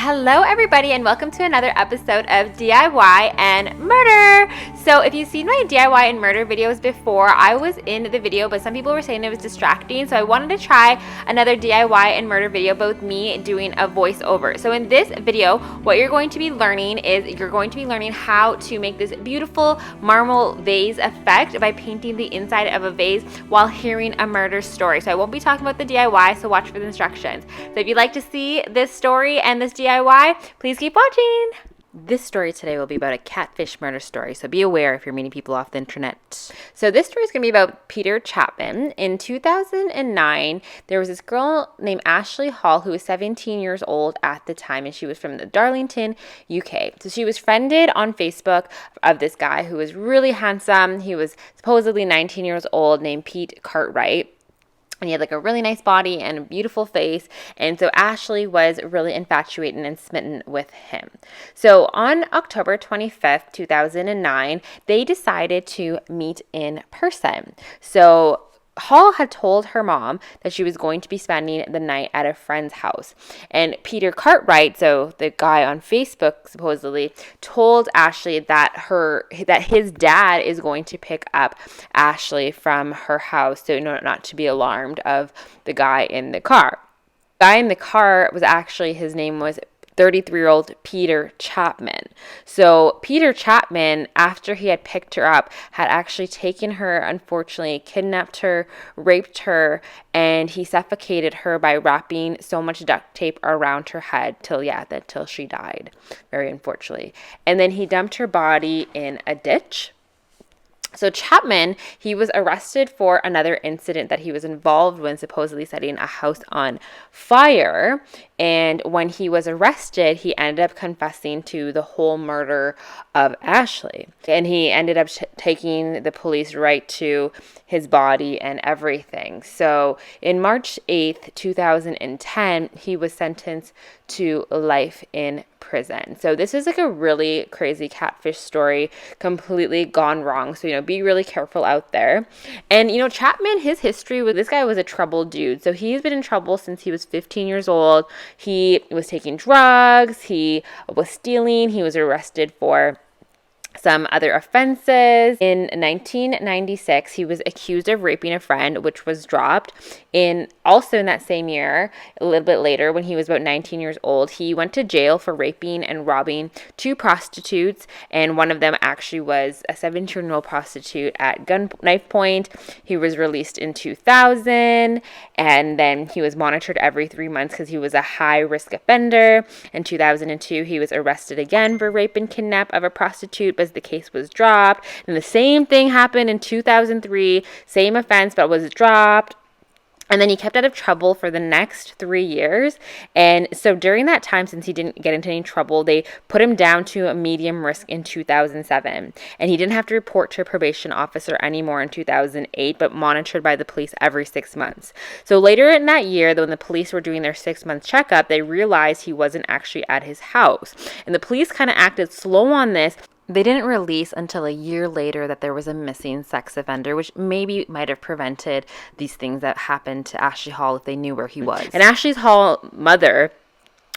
Hello everybody and welcome to another episode of DIY and Murder. So if you've seen my DIY and murder videos before, I was in the video, but some people were saying it was distracting. So I wanted to try another DIY and murder video, but with me doing a voiceover. So in this video, what you're going to be learning is you're going to be learning how to make this beautiful marble vase effect by painting the inside of a vase while hearing a murder story. So I won't be talking about the DIY, so watch for the instructions. So if you'd like to see this story and this DIY, please keep watching. This story today will be about a catfish murder story, so be aware if you're meeting people off the internet. So this story is going to be about Peter Chapman. In 2009, there was this girl named Ashley Hall who was 17 years old at the time, and she was from the Darlington, UK. So she was friended on Facebook of this guy who was really handsome. He was supposedly 19 years old, named Pete Cartwright. And he had like a really nice body and a beautiful face. And so Ashley was really infatuated and smitten with him. So on October 25th, 2009, they decided to meet in person. So Hall had told her mom that she was going to be spending the night at a friend's house. And Peter Cartwright, so the guy on Facebook supposedly, told Ashley that his dad is going to pick up Ashley from her house, so not to be alarmed of the guy in the car. The guy in the car was actually, his name was 33-year-old Peter Chapman. So Peter Chapman, after he had picked her up, had actually taken her, unfortunately, kidnapped her, raped her, and he suffocated her by wrapping so much duct tape around her head till she died, very unfortunately. And then he dumped her body in a ditch. So Chapman, he was arrested for another incident that he was involved with, supposedly setting a house on fire. And when he was arrested, he ended up confessing to the whole murder of Ashley. And he ended up taking the police right to his body and everything. So in March 8th, 2010, he was sentenced to life in prison. So this is like a really crazy catfish story, completely gone wrong. So, be really careful out there. And, Chapman, his history with this guy was a troubled dude. So he's been in trouble since he was 15 years old. He was taking drugs. He was stealing. He was arrested for some other offenses. In 1996, he was accused of raping a friend, which was dropped. Also in that same year, a little bit later, when he was about 19 years old, he went to jail for raping and robbing two prostitutes, and one of them actually was a 17-year-old prostitute at knife point. He was released in 2000, and then he was monitored every 3 months because he was a high-risk offender. In 2002, he was arrested again for rape and kidnap of a prostitute, but the case was dropped. And the same thing happened in 2003, same offense, but was dropped. And then he kept out of trouble for the next 3 years. And so during that time, since he didn't get into any trouble, they put him down to a medium risk in 2007. And he didn't have to report to a probation officer anymore in 2008, but monitored by the police every 6 months. So later in that year, when the police were doing their 6-month checkup, they realized he wasn't actually at his house. And the police kind of acted slow on this. They didn't release until a year later that there was a missing sex offender, which maybe might have prevented these things that happened to Ashley Hall if they knew where he was. And Ashley's Hall mother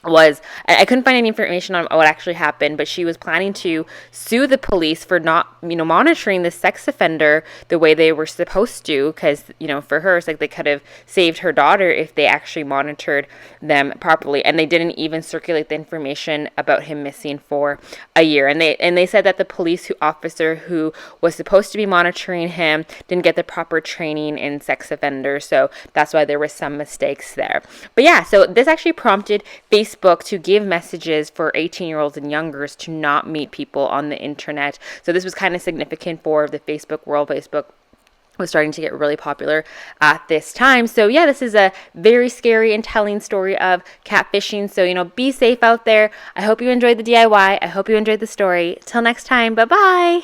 I couldn't find any information on what actually happened, but she was planning to sue the police for not, monitoring the sex offender the way they were supposed to, because, for her, it's like they could have saved her daughter if they actually monitored them properly. And they didn't even circulate the information about him missing for a year. And they said that the police officer who was supposed to be monitoring him didn't get the proper training in sex offenders, so that's why there was some mistakes there. But yeah, so this actually prompted Facebook to give messages for 18-year-olds and youngers to not meet people on the internet. So this was kind of significant for the Facebook world. Facebook was starting to get really popular at this time. So yeah, this is a very scary and telling story of catfishing. So, be safe out there. I hope you enjoyed the DIY. I hope you enjoyed the story. Till next time, bye-bye.